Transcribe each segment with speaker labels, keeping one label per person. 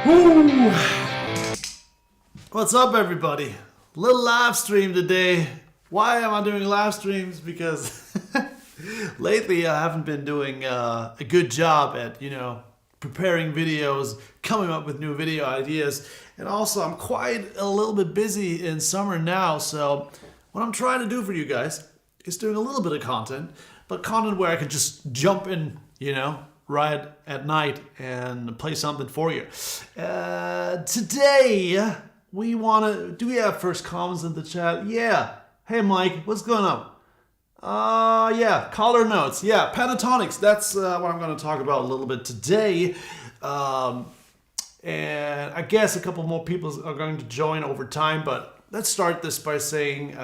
Speaker 1: Woo! What's up, everybody? Little live stream today. Why am I doing live streams? Because lately I haven't been doing a good job at, preparing videos, coming up with new video ideas. And also I'm quite a little bit busy in summer now. So what I'm trying to do for you guys is doing a little bit of content, but content where I can just jump in, right at night and play something for you. Today we want to, do we have first comments in the chat? Yeah. Hey Mike, what's going on? Yeah, color notes. Yeah, pentatonics. That's what I'm going to talk about a little bit today. And I guess a couple more people are going to join over time, but let's start this by saying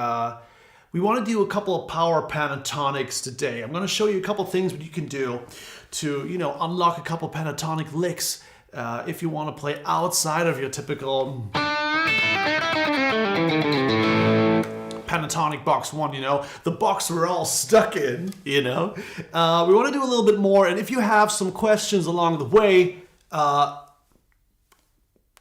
Speaker 1: we want to do a couple of power pentatonics today. I'm going to show you a couple things what you can do to, unlock a couple pentatonic licks if you want to play outside of your typical pentatonic box one, the box we're all stuck in, we want to do a little bit more. And if you have some questions along the way,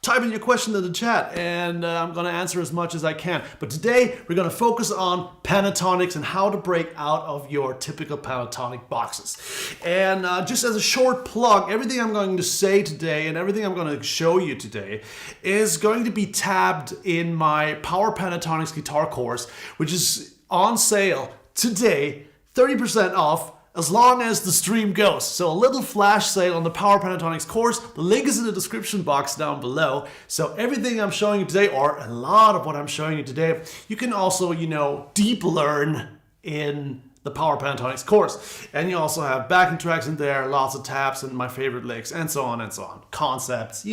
Speaker 1: type in your question in the chat, and I'm going to answer as much as I can. But today we're going to focus on pentatonics and how to break out of your typical pentatonic boxes. And just as a short plug, everything I'm going to say today and everything I'm going to show you today is going to be tabbed in my Power Pentatonics guitar course, which is on sale today, 30% off, as long as the stream goes. So a little flash sale on the Power Pentatonics course. The link is in the description box down below. So everything I'm showing you today, or a lot of what I'm showing you today, you can also, deep learn in the Power Pentatonics course. And you also have backing tracks in there, lots of tabs and my favorite licks, and so on and so on. Concepts,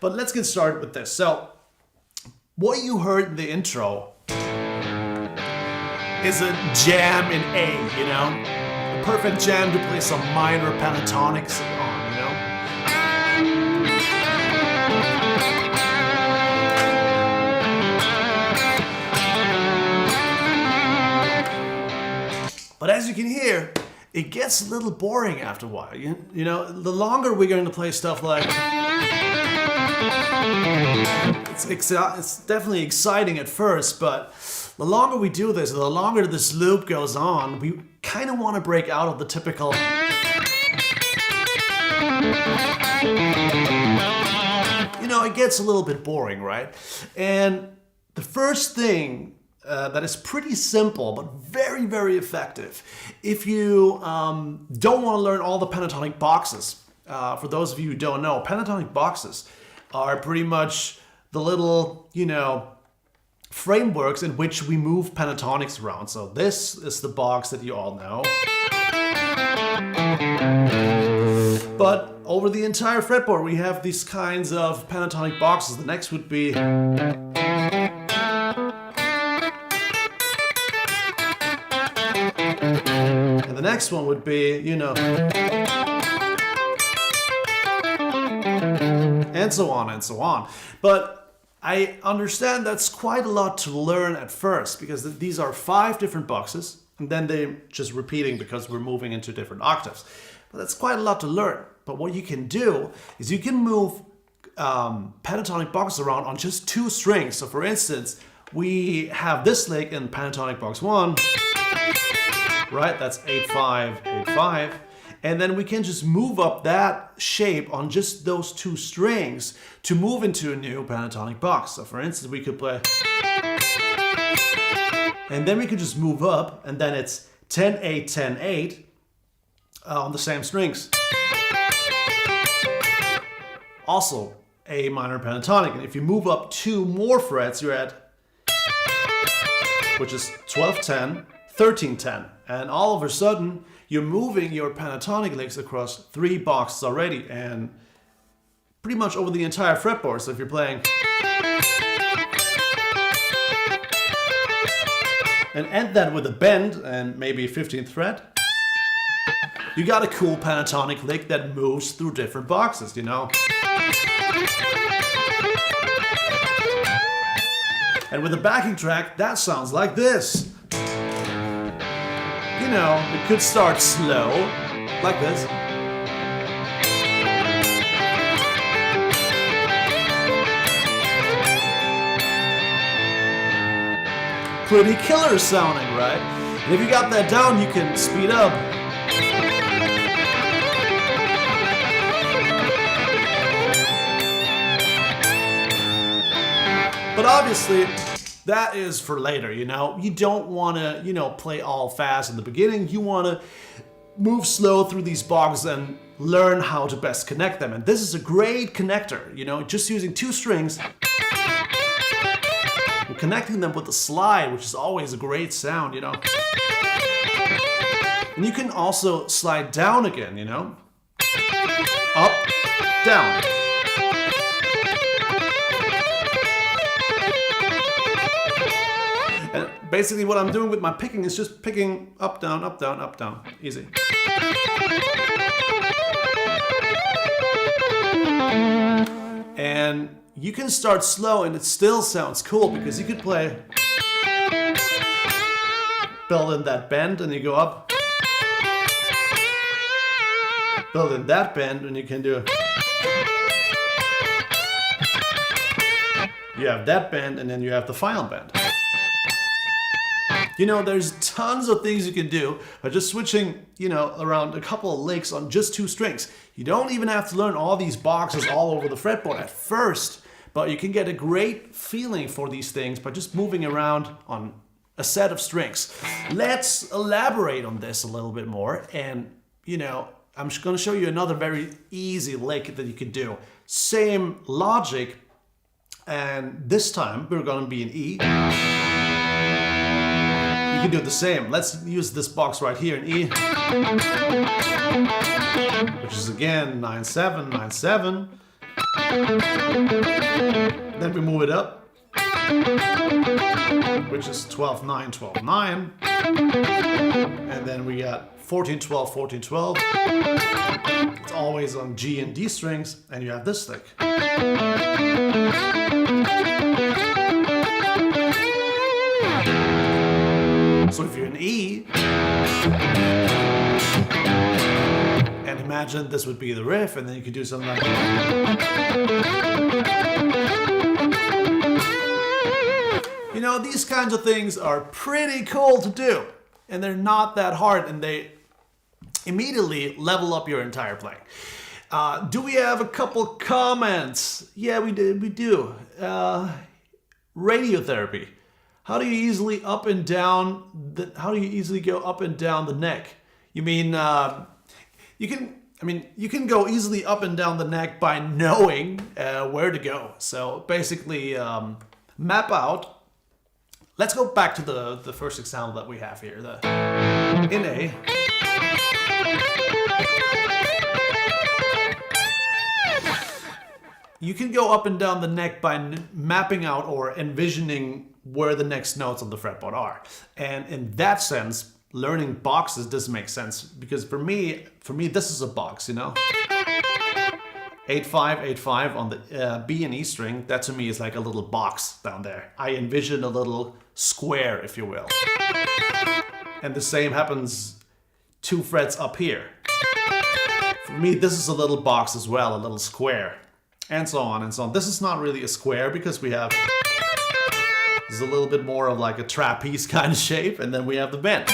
Speaker 1: But let's get started with this. So what you heard in the intro is a jam in A, perfect jam to play some minor pentatonics on, But as you can hear, it gets a little boring after a while. The longer we're going to play stuff like... It's definitely exciting at first, but the longer we do this, the longer this loop goes on, we kind of want to break out of the typical... It gets a little bit boring, right? And the first thing that is pretty simple, but very, very effective, if you don't want to learn all the pentatonic boxes, for those of you who don't know, pentatonic boxes are pretty much the little, frameworks in which we move pentatonics around. So this is the box that you all know. But over the entire fretboard, we have these kinds of pentatonic boxes. The next would be... And the next one would be, and so on and so on. But I understand that's quite a lot to learn at first, because these are 5 different boxes, and then they're just repeating because we're moving into different octaves. But that's quite a lot to learn. But what you can do is you can move pentatonic boxes around on just 2 strings. So for instance, we have this lick in pentatonic box 1, right? That's 8-5, 8-5. And then we can just move up that shape on just those 2 strings to move into a new pentatonic box. So for instance, we could play... And then we could just move up, and then it's 10-8, 10-8 on the same strings. Also a minor pentatonic. And if you move up 2 more frets, you're at... which is 12-10, 13-10. And all of a sudden, you're moving your pentatonic licks across 3 boxes already, and pretty much over the entire fretboard. So if you're playing... and end that with a bend and maybe 15th fret, you got a cool pentatonic lick that moves through different boxes, And with a backing track, that sounds like this. It could start slow, like this. Pretty killer sounding, right? And if you got that down, you can speed up. But obviously, that is for later, You don't want to, play all fast in the beginning. You want to move slow through these boxes and learn how to best connect them. And this is a great connector, just using 2 strings and connecting them with the slide, which is always a great sound, And you can also slide down again, Up, down. And basically what I'm doing with my picking is just picking up, down, up, down, up, down. Easy. And you can start slow and it still sounds cool, because you could play, build in that bend and you go up, build in that bend and you can do You have that bend, and then you have the final bend. You know, there's tons of things you can do by just switching, you know, around a couple of licks on just 2 strings. You don't even have to learn all these boxes all over the fretboard at first, but you can get a great feeling for these things by just moving around on a set of strings. Let's elaborate on this a little bit more, and, you know, I'm going to show you another very easy lick that you can do. Same logic, and this time we're going to be in E. You can do the same. Let's use this box right here in E, which is again 9/7, 9/7. Then we move it up, which is 12/9, 12/9. And then we got 14/12, 14/12. It's always on G and D strings, and you have this lick. So if you're in E, and imagine this would be the riff, and then you could do something like that. You know, these kinds of things are pretty cool to do, and they're not that hard, and they immediately level up your entire playing. Do we have a couple comments? Yeah, we do. Radiotherapy. How do you easily go up and down the neck? You mean you can go easily up and down the neck by knowing where to go. So basically, map out. Let's go back to the first example that we have here. In A. You can go up and down the neck by mapping out or envisioning where the next notes on the fretboard are. And in that sense, learning boxes doesn't make sense, because for me this is a box, you know? 8/5, 8/5 on the B and E string, that to me is like a little box down there. I envision a little square, if you will. And the same happens 2 frets up here. For me, this is a little box as well, a little square. And so on and so on. This is not really a square, because this is a little bit more of like a trapeze kind of shape, and then we have the bend.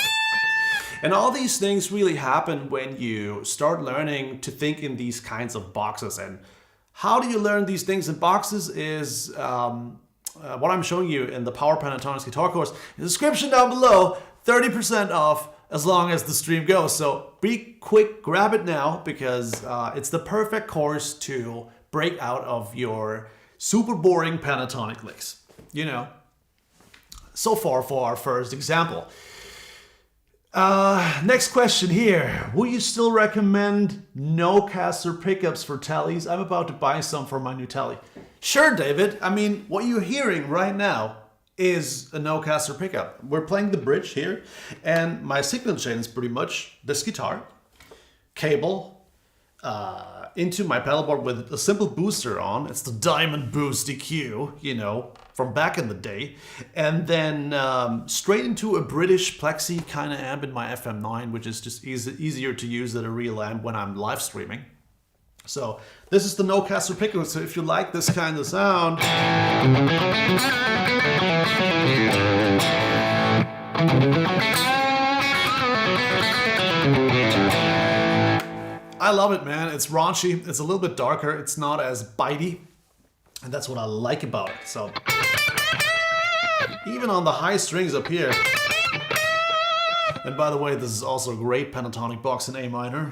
Speaker 1: And all these things really happen when you start learning to think in these kinds of boxes. And how do you learn these things in boxes is what I'm showing you in the Power Pentatonics guitar course. In the description down below, 30% off as long as the stream goes. So be quick, grab it now, because it's the perfect course to break out of your super boring pentatonic licks. You know, so far for our first example. Next question here. Will you still recommend no-caster pickups for tellies? I'm about to buy some for my new telly. Sure, David. I mean, what you're hearing right now is a no-caster pickup. We're playing the bridge here, and my signal chain is pretty much this guitar, cable, into my pedal board with a simple booster on. It's the Diamond Boost EQ, you know, from back in the day. And then straight into a British plexi kind of amp in my FM9, which is just easier to use than a real amp when I'm live streaming. So this is the no-caster pickup. So if you like this kind of sound, I love it, man. It's raunchy. It's a little bit darker. It's not as bitey. And that's what I like about it. So even on the high strings up here. And by the way, this is also a great pentatonic box in A minor.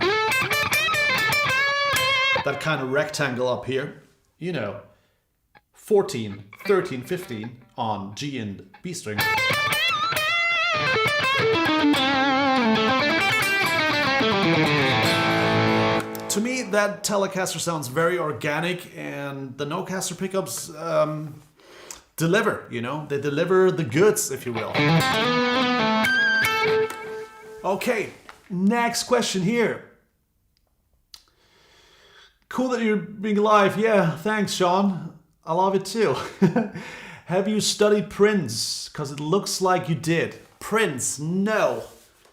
Speaker 1: That kind of rectangle up here. You know, 14, 13, 15 on G and B string. To me, that Telecaster sounds very organic, and the no-caster pickups deliver, you know? They deliver the goods, if you will. Okay, next question here. Cool that you're being live. Yeah, thanks, Sean. I love it too. Have you studied Prince? Because it looks like you did. Prince, no.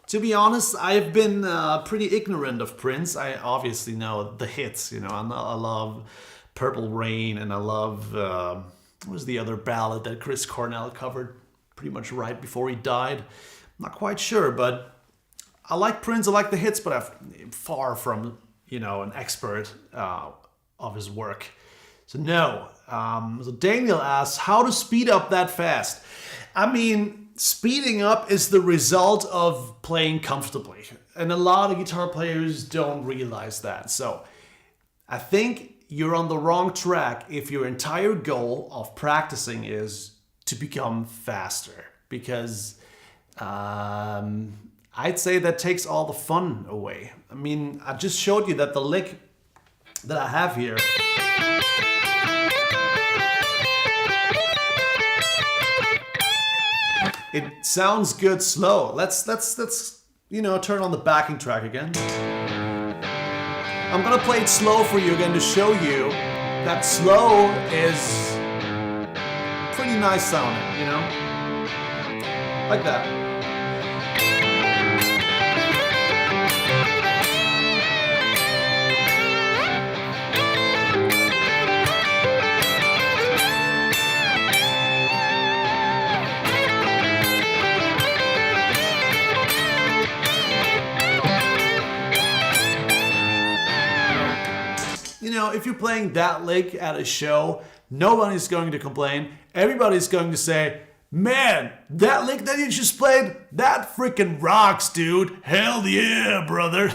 Speaker 1: To be honest, I've been pretty ignorant of Prince. I obviously know the hits, you know. I love Purple Rain, and I love what was the other ballad that Chris Cornell covered pretty much right before he died? I'm not quite sure, but I like Prince, I like the hits, but I'm far from, an expert of his work. So no. So Daniel asks, how to speed up that fast? I mean, speeding up is the result of playing comfortably. And a lot of guitar players don't realize that. So I think you're on the wrong track if your entire goal of practicing is to become faster. Because I'd say that takes all the fun away. I mean, I just showed you that the lick that I have here, it sounds good slow. Let's turn on the backing track again. I'm gonna play it slow for you again to show you that slow is pretty nice sounding, like that. If you're playing that lick at a show, nobody's going to complain. Everybody's going to say, man, that lick that you just played, that freaking rocks, dude. Hell yeah, brother.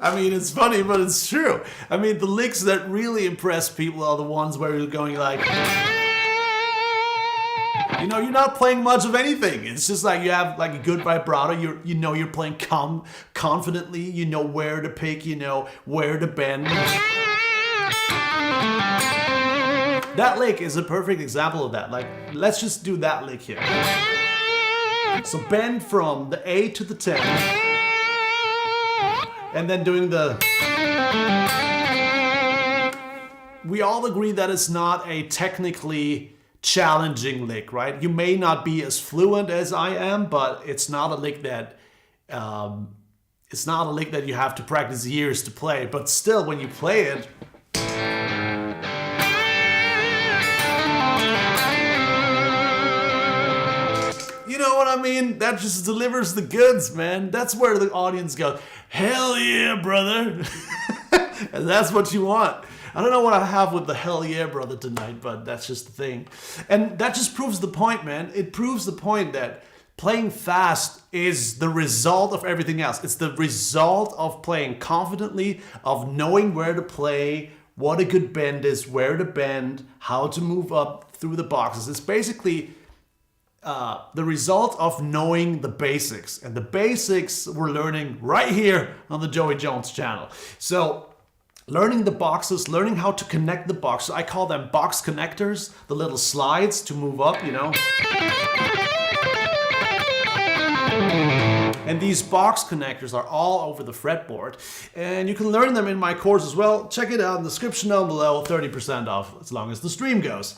Speaker 1: I mean, it's funny, but it's true. I mean, the licks that really impress people are the ones where you're going like, you're not playing much of anything. It's just like you have like a good vibrato. You're playing confidently. You know where to pick. You know where to bend. That lick is a perfect example of that. Like, let's just do that lick here. So bend from the A to the 10, and then doing the. We all agree that it's not a technically challenging lick, right? You may not be as fluent as I am, but it's not a lick that you have to practice years to play. But still, when you play it, you know what I mean? That just delivers the goods, man. That's where the audience goes, hell yeah, brother. And that's what you want. I don't know what I have with the hell yeah, brother tonight, but that's just the thing. And that just proves the point, man. It proves the point that playing fast is the result of everything else. It's the result of playing confidently, of knowing where to play, what a good bend is, where to bend, how to move up through the boxes. It's basically the result of knowing the basics. And the basics we're learning right here on the Joey Jones channel. So learning the boxes, learning how to connect the boxes. I call them box connectors, the little slides to move up, And these box connectors are all over the fretboard. And you can learn them in my course as well. Check it out in the description down below, 30% off as long as the stream goes.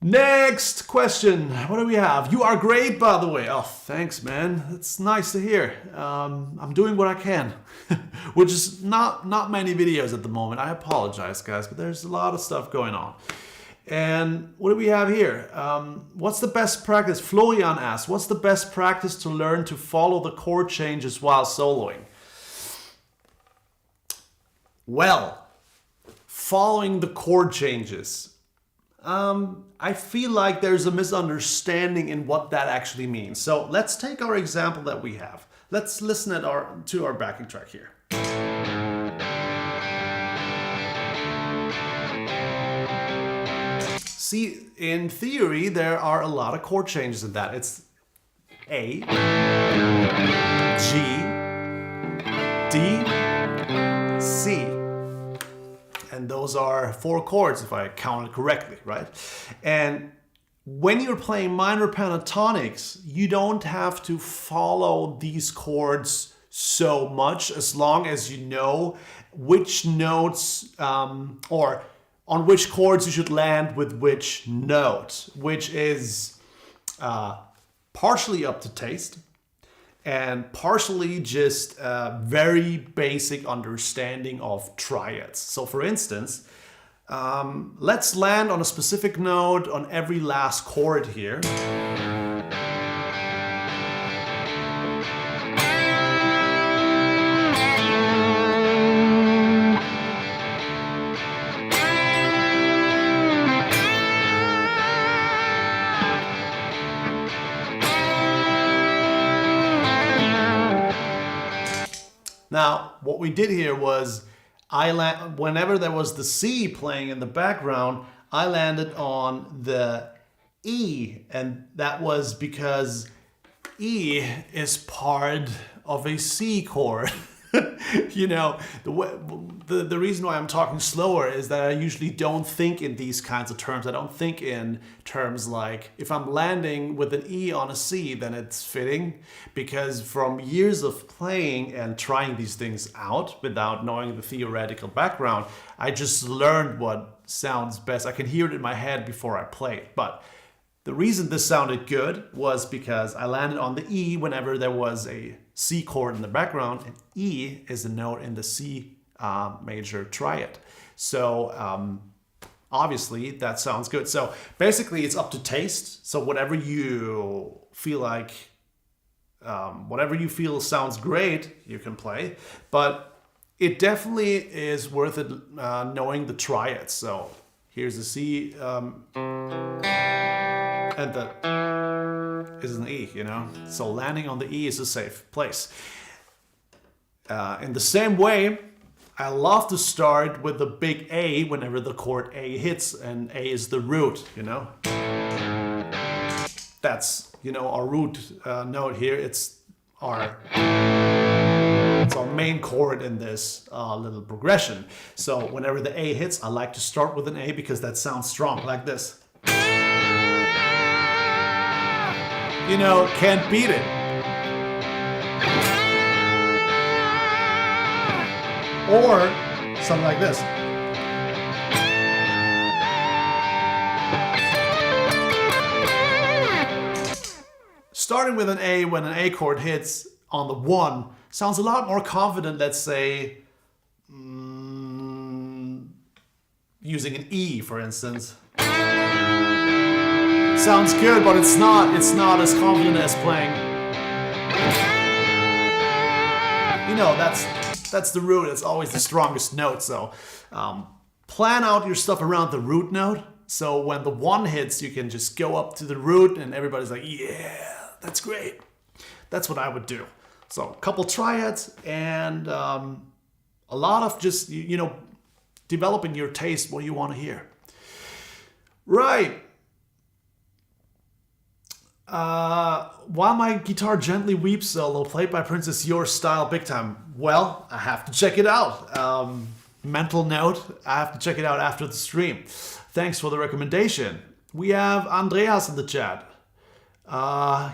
Speaker 1: Next question. What do we have? You are great, by the way. Oh, thanks, man. It's nice to hear. I'm doing what I can, which is not many videos at the moment. I apologize, guys, but there's a lot of stuff going on. And what do we have here? What's the best practice? Florian asks, what's the best practice to learn to follow the chord changes while soloing? Well, following the chord changes. I feel like there's a misunderstanding in what that actually means. So let's take our example that we have. Let's listen to our backing track here. See, in theory, there are a lot of chord changes in that. It's A, G, D, C. And those are 4 chords if I count it correctly, right? And when you're playing minor pentatonics, you don't have to follow these chords so much as long as you know which notes or on which chords you should land with which note, which is partially up to taste and partially just a very basic understanding of triads. So for instance, Let's land on a specific note on every last chord here. Now, what we did here was, whenever there was the C playing in the background, I landed on the E, and that was because E is part of a C chord. You know, the reason why I'm talking slower is that I usually don't think in these kinds of terms. I don't think in terms like, if I'm landing with an E on a C, then it's fitting, because from years of playing and trying these things out without knowing the theoretical background, I just learned what sounds best. I can hear it in my head before I play it. But the reason this sounded good was because I landed on the E whenever there was a C chord in the background, and E is a note in the C major triad. So obviously that sounds good. So basically it's up to taste. So whatever you feel like, whatever you feel sounds great, you can play. But it definitely is worth it knowing the triads. So here's the C, and the is an E, you know? So landing on the E is a safe place. In the same way, I love to start with the big A whenever the chord A hits, and A is the root, you know? That's, you know, our root note here. It's our main chord in this little progression. So whenever the A hits, I like to start with an A because that sounds strong, like this. You know, can't beat it. Or something like this. Starting with an A when an A chord hits on the 1 sounds a lot more confident, let's say, using an E, for instance. Sounds good, but it's not as confident as playing. You know, that's the root. It's always the strongest note. So plan out your stuff around the root note. So when the 1 hits, you can just go up to the root and everybody's like, yeah, that's great. That's what I would do. So a couple triads and a lot of just, you know, developing your taste, what you want to hear. Right. While My Guitar Gently Weeps solo, played by Princess Your Style Big Time. Well, I have to check it out. Mental note, I have to check it out after the stream. Thanks for the recommendation. We have Andreas in the chat.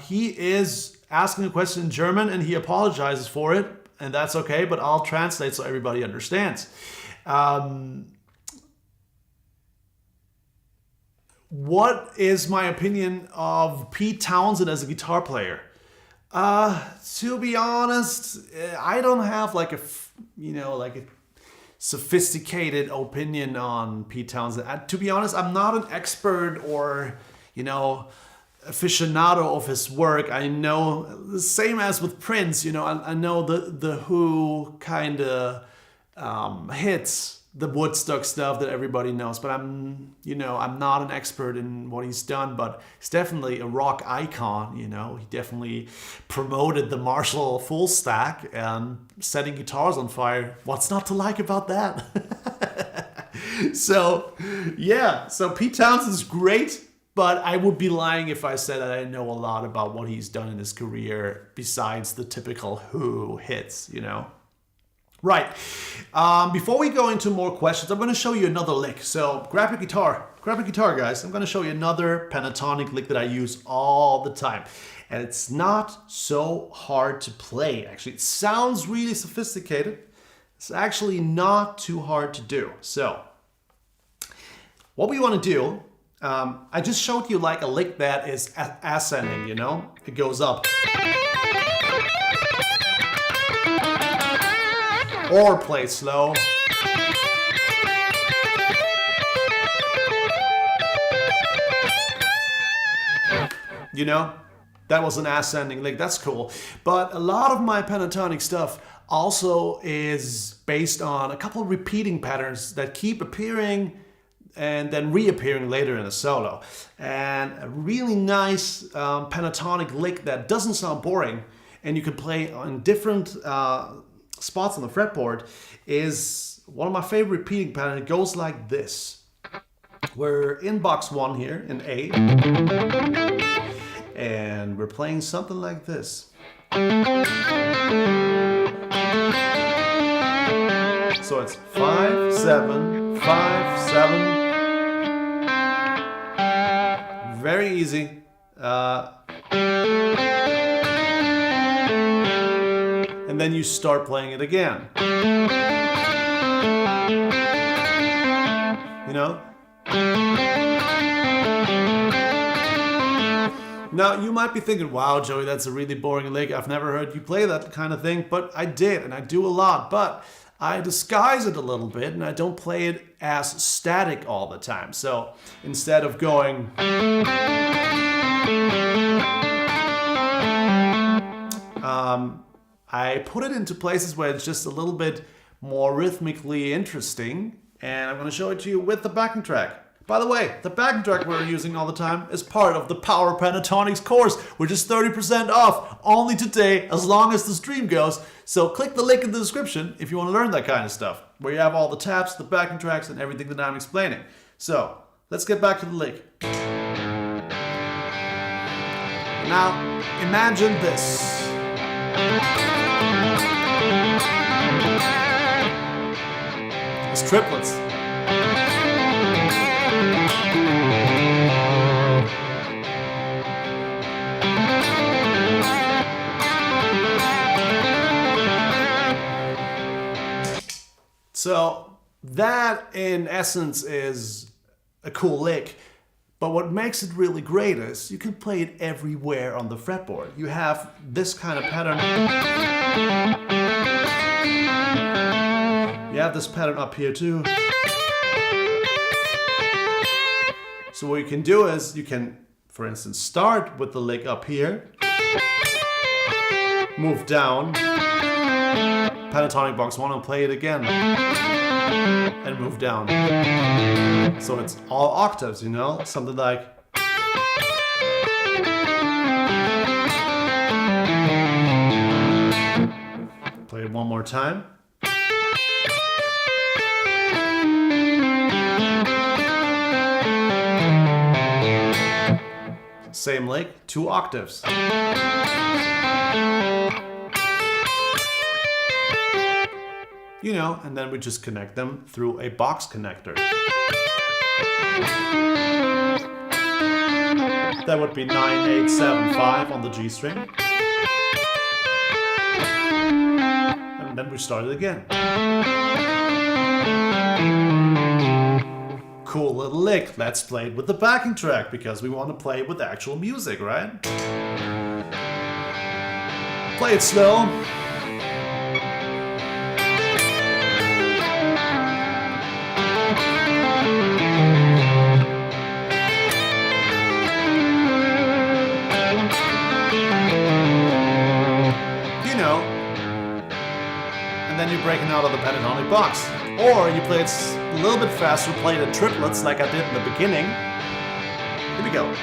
Speaker 1: He is asking a question in German and he apologizes for it, and that's okay, but I'll translate so everybody understands. What is my opinion of Pete Townsend as a guitar player? To be honest, I don't have like a sophisticated opinion on Pete Townsend. To be honest, I'm not an expert or, you know, aficionado of his work. I know, the same as with Prince, you know, I know the Who kind of hits the Woodstock stuff that everybody knows, but I'm not an expert in what he's done, but he's definitely a rock icon, you know. He definitely promoted the Marshall full stack and setting guitars on fire. What's not to like about that? So, yeah, so Pete Townsend's great, but I would be lying if I said that I know a lot about what he's done in his career besides the typical Who hits, you know. Right. Before we go into more questions, I'm going to show you another lick. So grab your guitar, guys. I'm going to show you another pentatonic lick that I use all the time. And it's not so hard to play, actually. It sounds really sophisticated. It's actually not too hard to do. So what we want to do, I just showed you like a lick that is ascending, you know? It goes up. Or play slow. You know, that was an ascending lick. That's cool. But a lot of my pentatonic stuff also is based on a couple of repeating patterns that keep appearing and then reappearing later in a solo. And a really nice pentatonic lick that doesn't sound boring and you can play on different spots on the fretboard is one of my favorite repeating patterns. It goes like this. We're in box 1 here in A, and we're playing something like this. So it's 5, 7, 5, 7. Very easy. And then you start playing it again. You know? Now, you might be thinking, wow, Joey, that's a really boring lick. I've never heard you play that kind of thing, but I did, and I do a lot. But I disguise it a little bit, and I don't play it as static all the time. So instead of going... I put it into places where it's just a little bit more rhythmically interesting, and I'm going to show it to you with the backing track. By the way, the backing track we're using all the time is part of the Power Pentatonics course, which is 30% off only today as long as the stream goes. So click the link in the description if you want to learn that kind of stuff, where you have all the tabs, the backing tracks, and everything that I'm explaining. So let's get back to the lick. Now imagine this. It's triplets. So that in essence is a cool lick, but what makes it really great is you can play it everywhere on the fretboard. You have this kind of pattern. You have this pattern up here too. So what you can do is you can, for instance, start with the lick up here, move down, pentatonic box 1 and play it again, and move down. So it's all octaves, you know, something like. Play it one more time. Same lick, 2 octaves. You know, and then we just connect them through a box connector. That would be 9, 8, 7, 5 on the G string. And then we start it again. Cool little lick. Let's play it with the backing track because we want to play it with actual music, right? Play it slow. And then you're breaking out of the pentatonic box. Or you play it a little bit faster, play it in triplets like I did in the beginning. Here we go.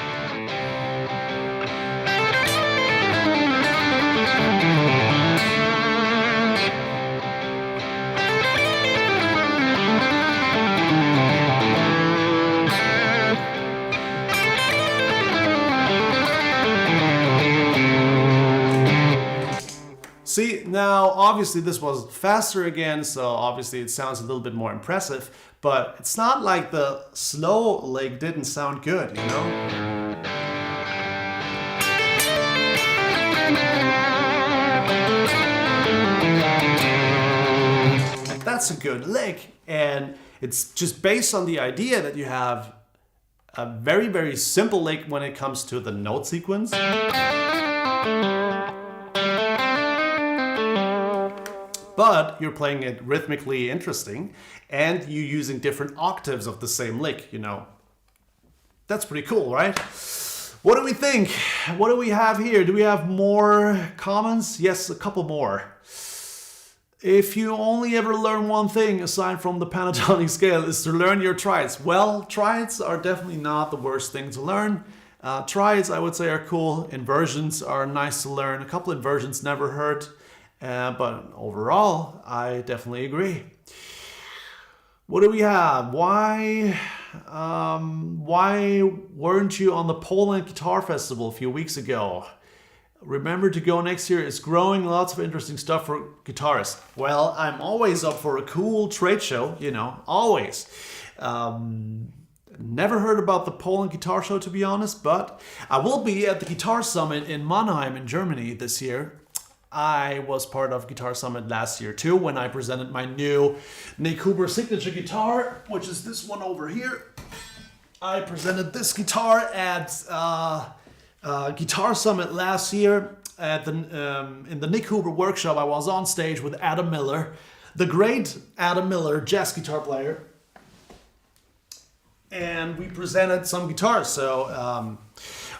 Speaker 1: See, now obviously this was faster again, so obviously it sounds a little bit more impressive, but it's not like the slow lick didn't sound good, you know? That's a good lick, and it's just based on the idea that you have a very, very simple lick when it comes to the note sequence. But you're playing it rhythmically interesting, and you're using different octaves of the same lick, you know. That's pretty cool, right? What do we think? What do we have here? Do we have more comments? Yes, a couple more. If you only ever learn one thing aside from the pentatonic scale is to learn your triads. Well, triads are definitely not the worst thing to learn. Triads, I would say, are cool. Inversions are nice to learn. A couple inversions never hurt. But overall, I definitely agree. What do we have? Why weren't you on the Poland Guitar Festival a few weeks ago? Remember to go next year. It's growing. Lots of interesting stuff for guitarists. Well, I'm always up for a cool trade show, you know, always. Never heard about the Poland Guitar Show, to be honest, but I will be at the Guitar Summit in Mannheim in Germany this year. I was part of Guitar Summit last year too when I presented my new Nick Huber signature guitar, which is this one over here. I presented this guitar at Guitar Summit last year at in the Nick Huber workshop. I was on stage with Adam Miller, the great Adam Miller, jazz guitar player, and we presented some guitars. So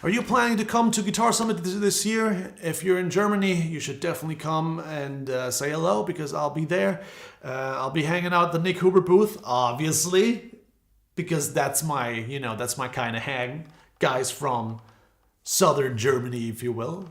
Speaker 1: are you planning to come to Guitar Summit this year? If you're in Germany, you should definitely come and say hello, because I'll be there. I'll be hanging out at the Nick Huber booth, obviously, because that's my kind of hang. Guys from southern Germany, if you will.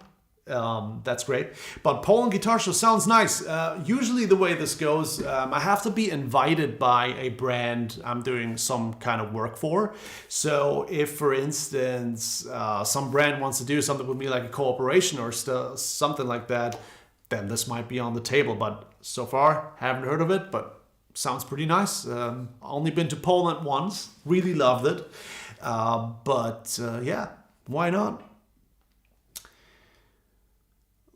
Speaker 1: That's great. But Poland Guitar Show sounds nice. Usually the way this goes, I have to be invited by a brand I'm doing some kind of work for. So if, for instance, some brand wants to do something with me, like a cooperation or something like that, then this might be on the table. But so far, haven't heard of it, but sounds pretty nice. Only been to Poland once, really loved it. Yeah, why not?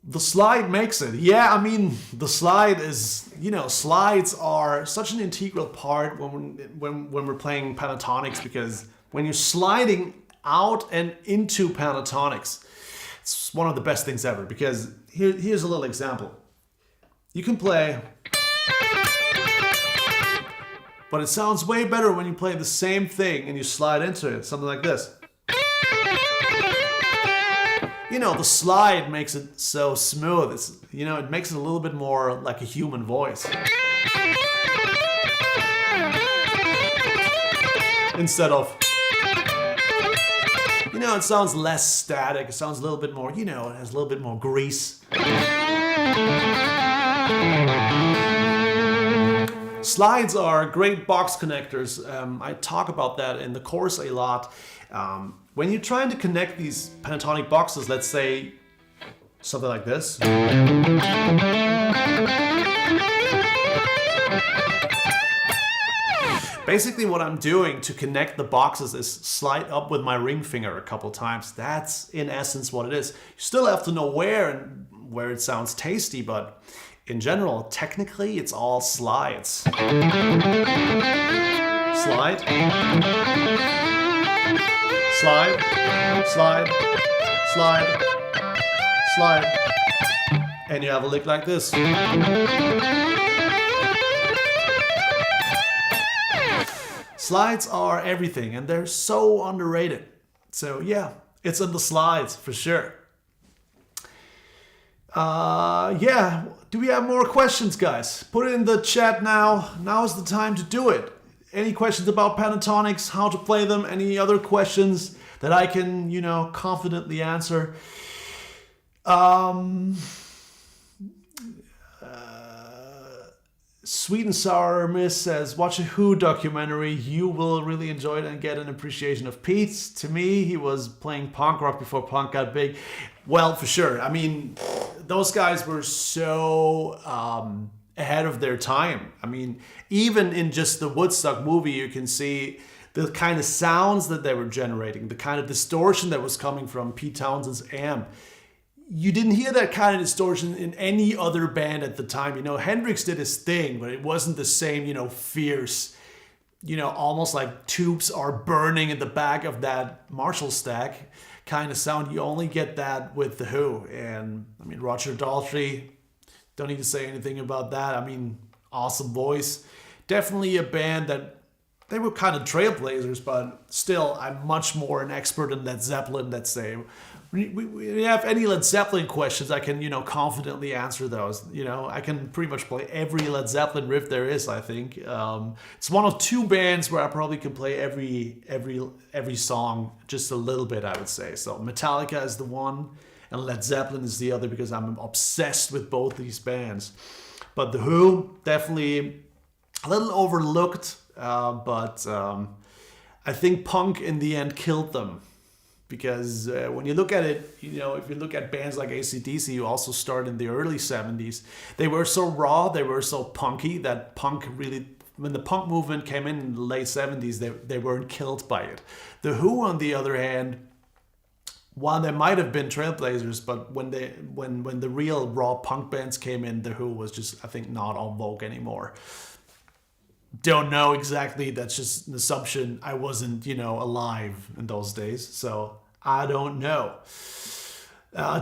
Speaker 1: The slide makes it. Yeah, I mean, the slide is, slides are such an integral part when we're playing pentatonics, because when you're sliding out and into pentatonics, it's one of the best things ever. Because here's a little example. You can play, but it sounds way better when you play the same thing and you slide into it, something like this. The slide makes it so smooth. It makes it a little bit more like a human voice. Instead of, it sounds less static. It sounds a little bit more, it has a little bit more grease. Slides are great box connectors. I talk about that in the course a lot. When you're trying to connect these pentatonic boxes, let's say something like this. Basically what I'm doing to connect the boxes is slide up with my ring finger a couple times. That's in essence what it is. You still have to know where it sounds tasty, but in general, technically, it's all slides. Slide. Slide, slide, slide, slide, and you have a lick like this. Slides are everything, and they're so underrated. So yeah, it's in the slides for sure. Yeah, do we have more questions, guys? Put it in the chat now. Now is the time to do it. Any questions about pentatonics, how to play them, any other questions that I can, confidently answer? Sweet and Sour Miss says, watch a Who documentary. You will really enjoy it and get an appreciation of Pete. To me, he was playing punk rock before punk got big. Well, for sure. I mean, those guys were so ahead of their time. I mean, even in just the Woodstock movie, you can see the kind of sounds that they were generating, the kind of distortion that was coming from Pete Townshend's amp. You didn't hear that kind of distortion in any other band at the time. Hendrix did his thing, but it wasn't the same, fierce, almost like tubes are burning in the back of that Marshall stack kind of sound. You only get that with The Who. And I mean, Roger Daltrey, don't need to say anything about that. I mean, awesome voice. Definitely a band that they were kind of trailblazers, but still, I'm much more an expert in Led Zeppelin, let's say. We have any Led Zeppelin questions, I can, confidently answer those. I can pretty much play every Led Zeppelin riff there is, I think. It's one of two bands where I probably can play every song just a little bit, I would say. So Metallica is the one, and Led Zeppelin is the other, because I'm obsessed with both these bands. But The Who, definitely a little overlooked, but I think punk in the end killed them. Because when you look at it, if you look at bands like AC/DC, who also started in the early 70s, they were so raw, they were so punky, that punk really, when the punk movement came in the late 70s, they weren't killed by it. The Who, on the other hand, while they might have been trailblazers, but when the real raw punk bands came in, The Who was just, I think, not on vogue anymore. Don't know exactly, that's just an assumption. I wasn't, alive in those days, so I don't know.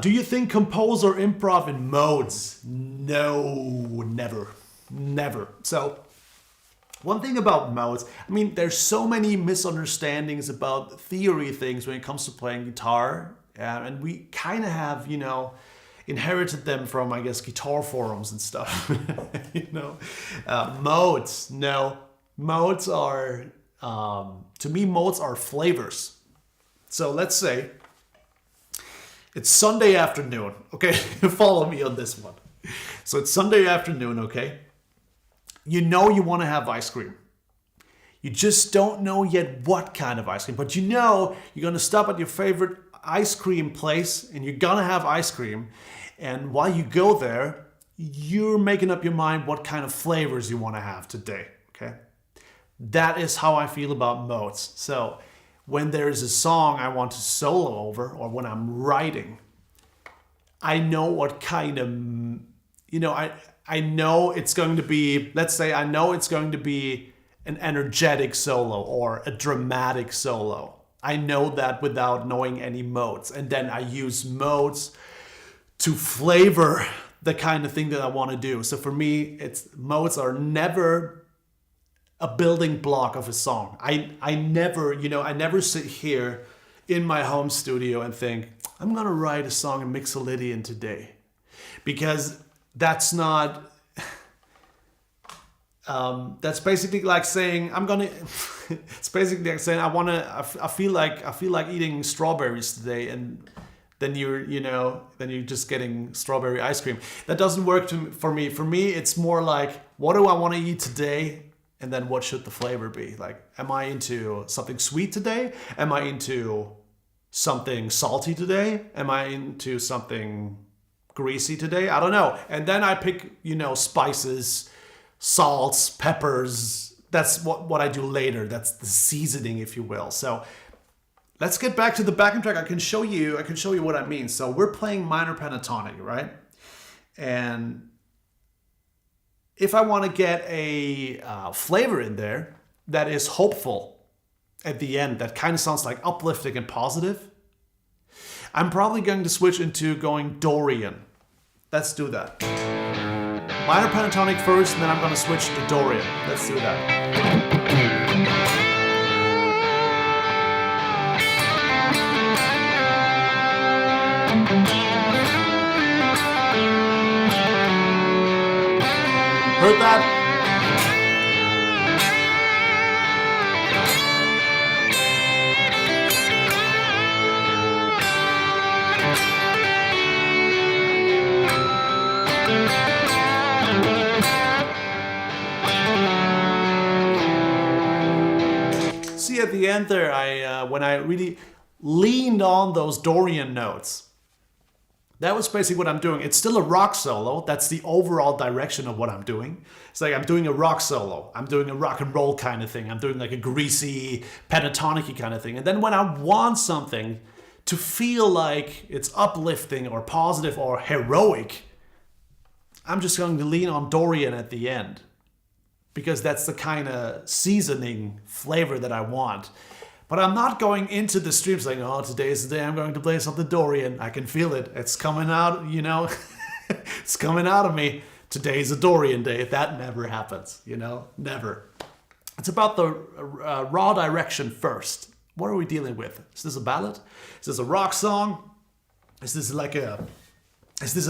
Speaker 1: Do you think compose or improv in modes? No, never. So one thing about modes, there's so many misunderstandings about theory things when it comes to playing guitar, and we kind of have, inherited them from, I guess, guitar forums and stuff. Modes, no. Modes are, to me, modes are flavors. So let's say it's Sunday afternoon, okay? Follow me on this one. So it's Sunday afternoon, okay? You want to have ice cream. You just don't know yet what kind of ice cream, but you're going to stop at your favorite ice cream place and you're going to have ice cream. And while you go there, you're making up your mind what kind of flavors you want to have today, okay? That is how I feel about modes. So when there's a song I want to solo over, or when I'm writing, I know what kind of, I know it's going to be, let's say I know it's going to be an energetic solo or a dramatic solo. I know that without knowing any modes. And then I use modes to flavor the kind of thing that I want to do. So for me, modes are never a building block of a song. I never sit here in my home studio and think, I'm gonna write a song in Mixolydian today. Because that's not, that's basically like saying, it's basically like saying, I feel like eating strawberries today, and then you're just getting strawberry ice cream. That doesn't work for me. For me, it's more like, what do I want to eat today? And then what should the flavor be? Like, am I into something sweet today? Am I into something salty today? Am I into something greasy today? I don't know. And then I pick, spices, salts, peppers. That's what I do later. That's the seasoning, if you will. So let's get back to the backing track. I can show you what I mean. So we're playing minor pentatonic, right? And if I want to get a flavor in there that is hopeful at the end, that kind of sounds like uplifting and positive, I'm probably going to switch into going Dorian. Let's do that. Minor pentatonic first, and then I'm going to switch to Dorian. Let's do that. Heard that? See, at the end there, when I really leaned on those Dorian notes, that was basically what I'm doing. It's still a rock solo. That's the overall direction of what I'm doing. It's like I'm doing a rock solo. I'm doing a rock and roll kind of thing. I'm doing like a greasy, pentatonic-y kind of thing. And then when I want something to feel like it's uplifting or positive or heroic, I'm just going to lean on Dorian at the end, because that's the kind of seasoning flavor that I want. But I'm not going into the stream saying, oh, today's the day I'm going to play something Dorian. I can feel it. It's coming out, it's coming out of me. Today's a Dorian day. That never happens, never. It's about the raw direction first. What are we dealing with? Is this a ballad? Is this a rock song? Is this an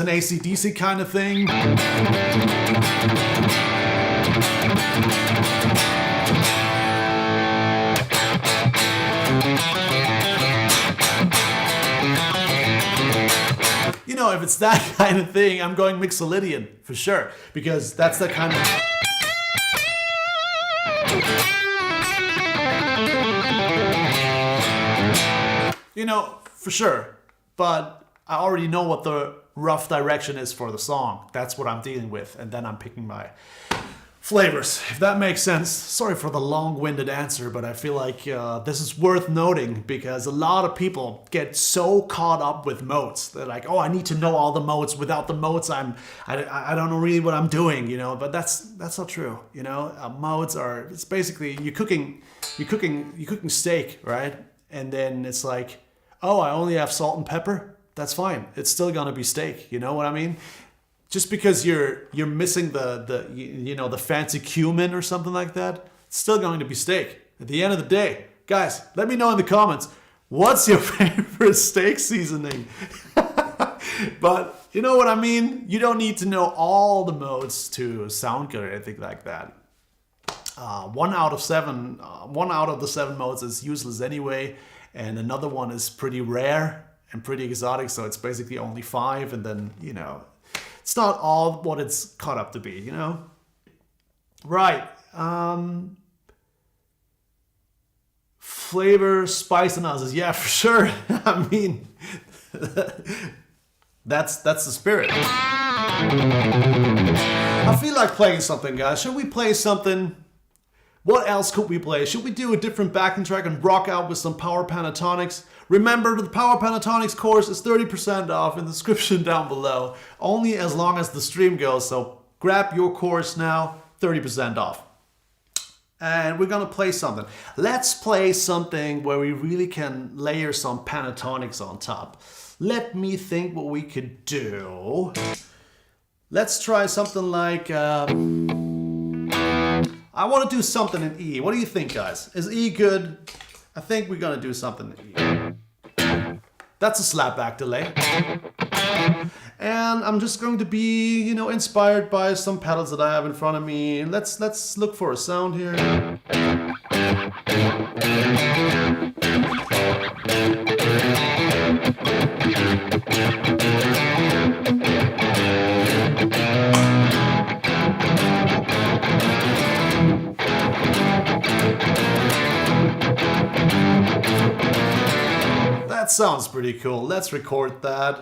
Speaker 1: AC/DC kind of thing? You know, if it's that kind of thing, I'm going Mixolydian for sure, because that's the kind of... You know, for sure. But I already know what the rough direction is for the song. That's what I'm dealing with. And then I'm picking my flavors, if that makes sense. Sorry for the long-winded answer, but I feel like this is worth noting because a lot of people get so caught up with modes. They're like, oh, I need to know all the modes. Without the modes, I don't know really what I'm doing, you know. But that's not true, you know. Modes are, it's basically you're cooking steak, right? And then it's like, oh, I only have salt and pepper. That's fine. It's still gonna be steak. You know what I mean? Just because you're missing the fancy cumin or something like that, it's still going to be steak. At the end of the day, guys, let me know in the comments, what's your favorite steak seasoning? But you know what I mean? You don't need to know all the modes to sound good or anything like that. One out of the 7 modes is useless anyway, and another one is pretty rare and pretty exotic, so it's basically only 5, and then, you know, it's not all what it's caught up to be, you know? Right. Flavor, spice analysis. Yeah, for sure. I mean, that's the spirit. I feel like playing something, guys. Should we play something? What else could we play? Should we do a different backing track and rock out with some Power Pentatonics? Remember, the Power Pentatonics course is 30% off in the description down below. Only as long as the stream goes, so grab your course now, 30% off. And we're gonna play something. Let's play something where we really can layer some pentatonics on top. Let me think what we could do. Let's try something like... I want to do something in E. What do you think, guys? Is E good? I think we're gonna do something in E. That's a slapback delay. And I'm just going to be, you know, inspired by some pedals that I have in front of me. Let's look for a sound here. That sounds pretty cool. Let's record that.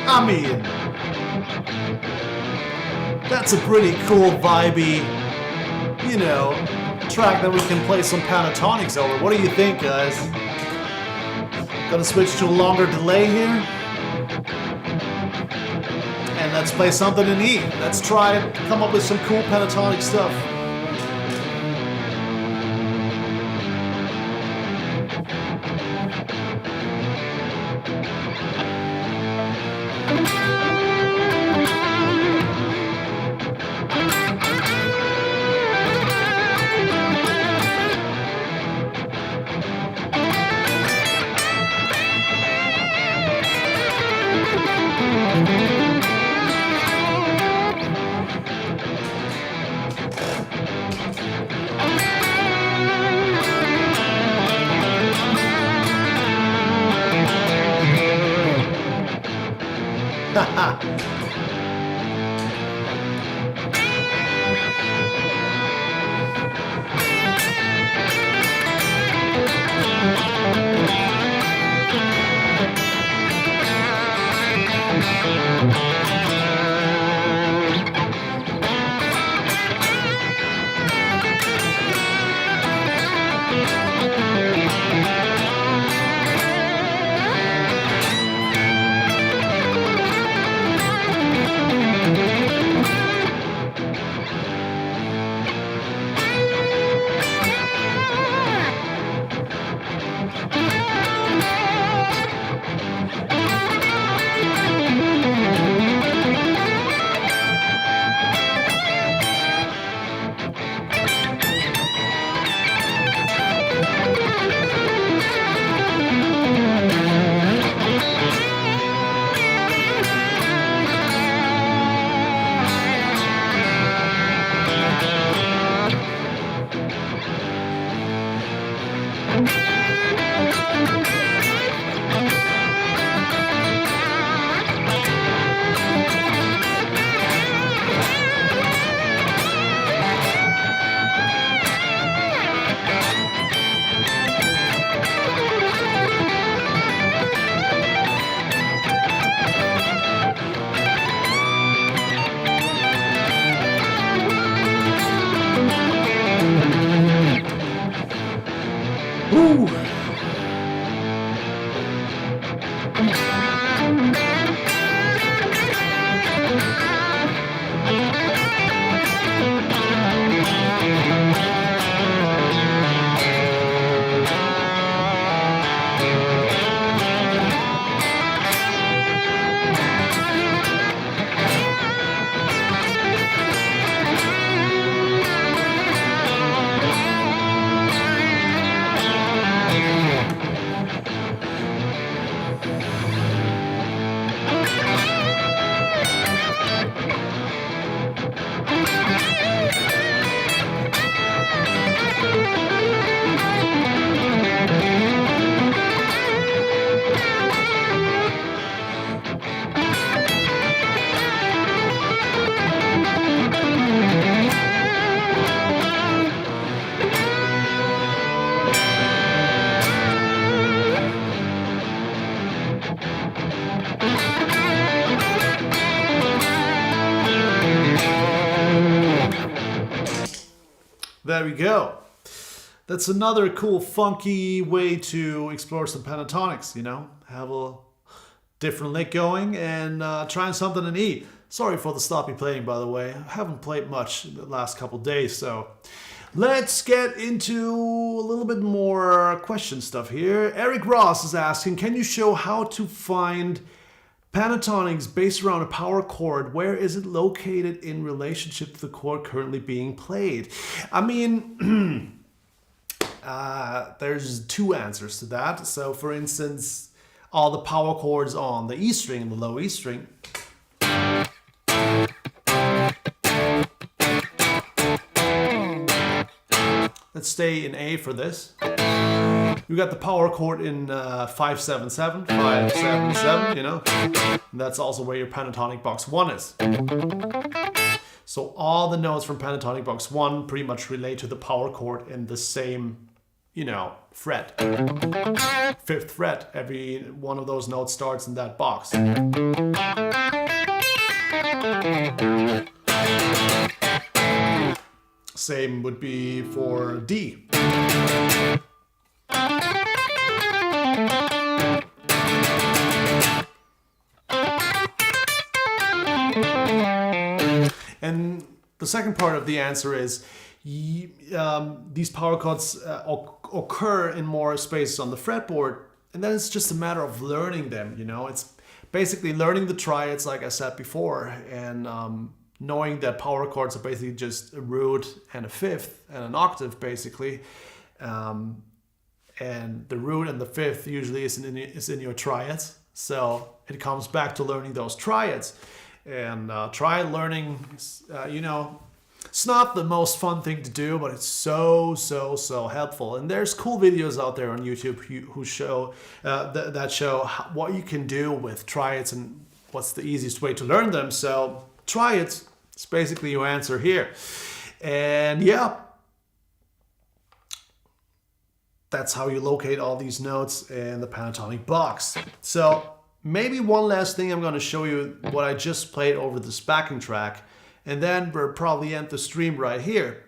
Speaker 1: I mean, that's a pretty cool, vibey, you know, track that we can play some pentatonics over. What do you think, guys? Gonna switch to a longer delay here. And let's play something in E. Let's try to come up with some cool pentatonic stuff. There we go. That's another cool, funky way to explore some pentatonics, you know? Have a different lick going and trying something in E. Sorry for the sloppy playing, by the way. I haven't played much in the last couple days, so... Let's get into a little bit more question stuff here. Eric Ross is asking, can you show how to find pentatonics based around a power chord? Where is it located in relationship to the chord currently being played? I mean, there's two answers to that. So for instance, all the power chords on the E string, the low E string, let's stay in A for this. You got the power chord in 577, 577, you know. And that's also where your pentatonic box 1 is. So all the notes from pentatonic box 1 pretty much relate to the power chord in the same, you know, fret. 5th fret. Every one of those notes starts in that box. Same would be for D. And the second part of the answer is these power chords occur in more spaces on the fretboard, and then it's just a matter of learning them, you know. It's basically learning the triads, like I said before, and knowing that power chords are basically just a root and a fifth and an octave, basically. And the root and the fifth usually is in your triads. So it comes back to learning those triads. And triad learning, you know, it's not the most fun thing to do, but it's so helpful. And there's cool videos out there on YouTube who show that show what you can do with triads and what's the easiest way to learn them. So triads is basically your answer here. And yeah, that's how you locate all these notes in the pentatonic box. So maybe one last thing, I'm going to show you what I just played over this backing track, and then we'll probably end the stream right here.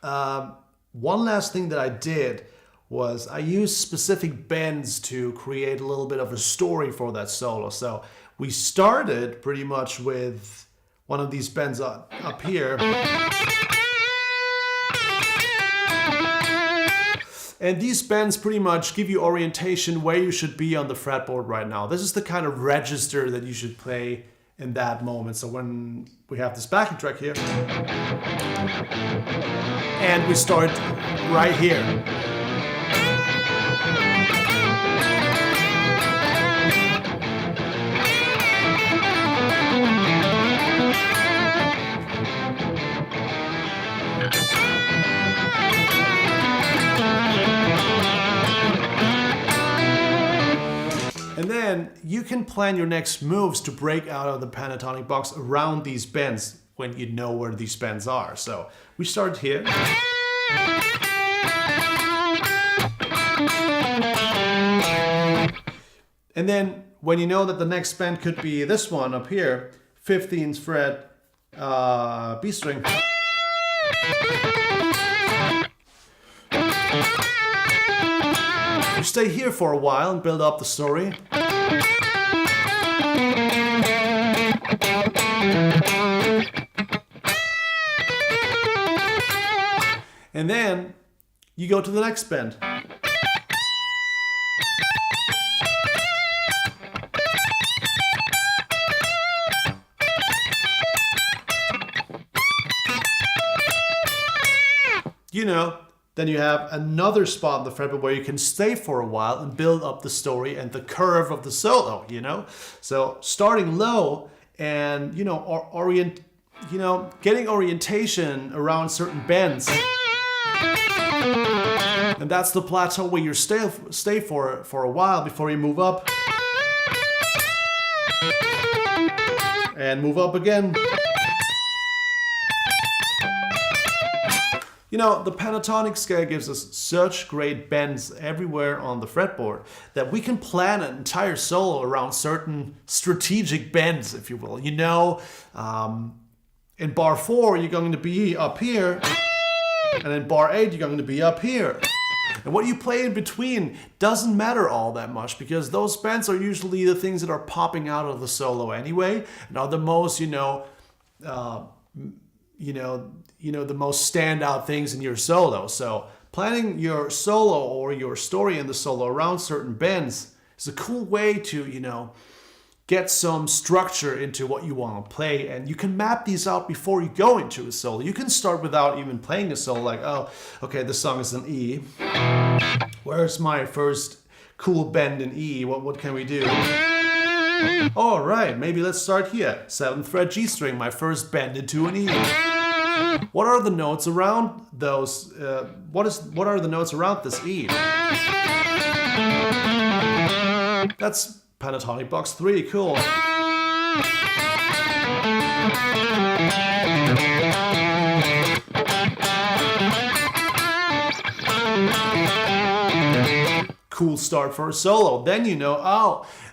Speaker 1: One last thing that I did was I used specific bends to create a little bit of a story for that solo. So we started pretty much with one of these bends up here. And these bends pretty much give you orientation where you should be on the fretboard right now. This is the kind of register that you should play in that moment. So when we have this backing track here, and we start right here. And then you can plan your next moves to break out of the pentatonic box around these bends when you know where these bends are. So we start here. And then when you know that the next bend could be this one up here, 15th fret, B string. You stay here for a while and build up the story. And then you go to the next bend. You know, then you have another spot on the fretboard where you can stay for a while and build up the story and the curve of the solo, you know? So starting low and, you know, getting orientation around certain bends. And that's the plateau where you stay for a while before you move up. And move up again. You know, the pentatonic scale gives us such great bends everywhere on the fretboard that we can plan an entire solo around certain strategic bends, if you will. You know, in bar 4, you're going to be up here, and in bar 8, you're going to be up here. And what you play in between doesn't matter all that much because those bends are usually the things that are popping out of the solo anyway, and are the most, the most standout things in your solo. So planning your solo or your story in the solo around certain bends is a cool way to, get some structure into what you want to play. And you can map these out before you go into a solo. You can start without even playing a solo, like, oh, okay, this song is an E. Where's my first cool bend in E? What can we do? All right, maybe let's start here. 7th fret G string, my first bend into an E. What are the notes around those? What are the notes around this E? That's pentatonic box 3. Cool. Cool start for a solo. Then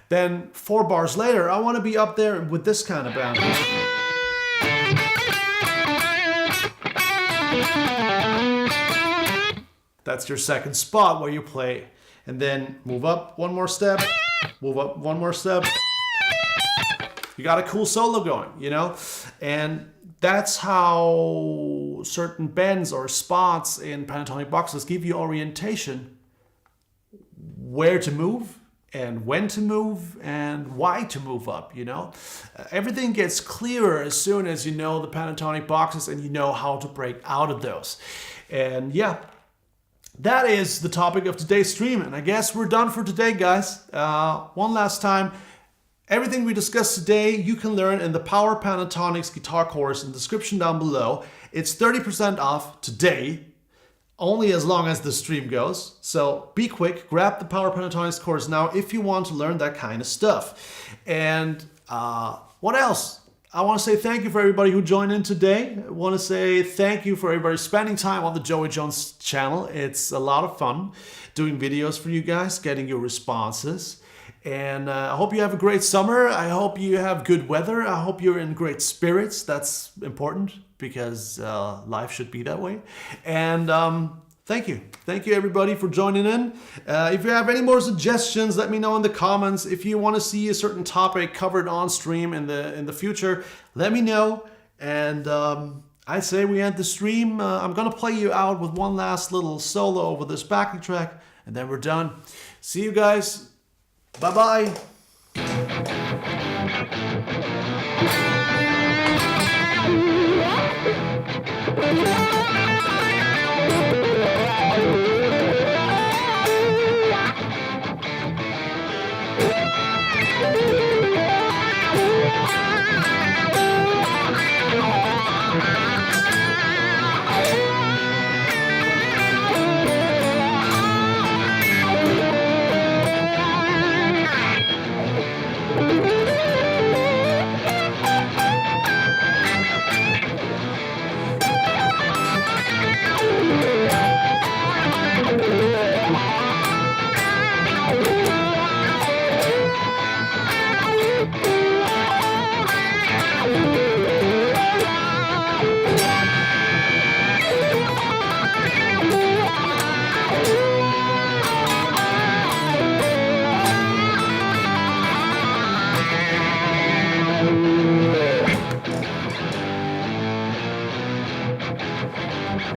Speaker 1: then 4 bars later, I want to be up there with this kind of bend. That's your second spot where you play. And then move up one more step, move up one more step. You got a cool solo going, And that's how certain bends or spots in pentatonic boxes give you orientation, where to move and when to move and why to move up, Everything gets clearer as soon as you know the pentatonic boxes and you know how to break out of those. And yeah, that is the topic of today's stream. And I guess we're done for today, guys. One last time, everything we discussed today, you can learn in the Power Pentatonics guitar course in the description down below. It's 30% off today, only as long as the stream goes. So be quick, grab the Power Pentatonics course now if you want to learn that kind of stuff. And what else? I want to say thank you for everybody who joined in today. I want to say thank you for everybody spending time on the Joey Jones channel. It's a lot of fun doing videos for you guys, getting your responses. And I hope you have a great summer. I hope you have good weather. I hope you're in great spirits. That's important because life should be that way. And thank you. Thank you, everybody, for joining in. If you have any more suggestions, let me know in the comments. If you want to see a certain topic covered on stream in the future, let me know. And I say we end the stream. I'm going to play you out with one last little solo over this backing track, and then we're done. See you guys. Bye-bye.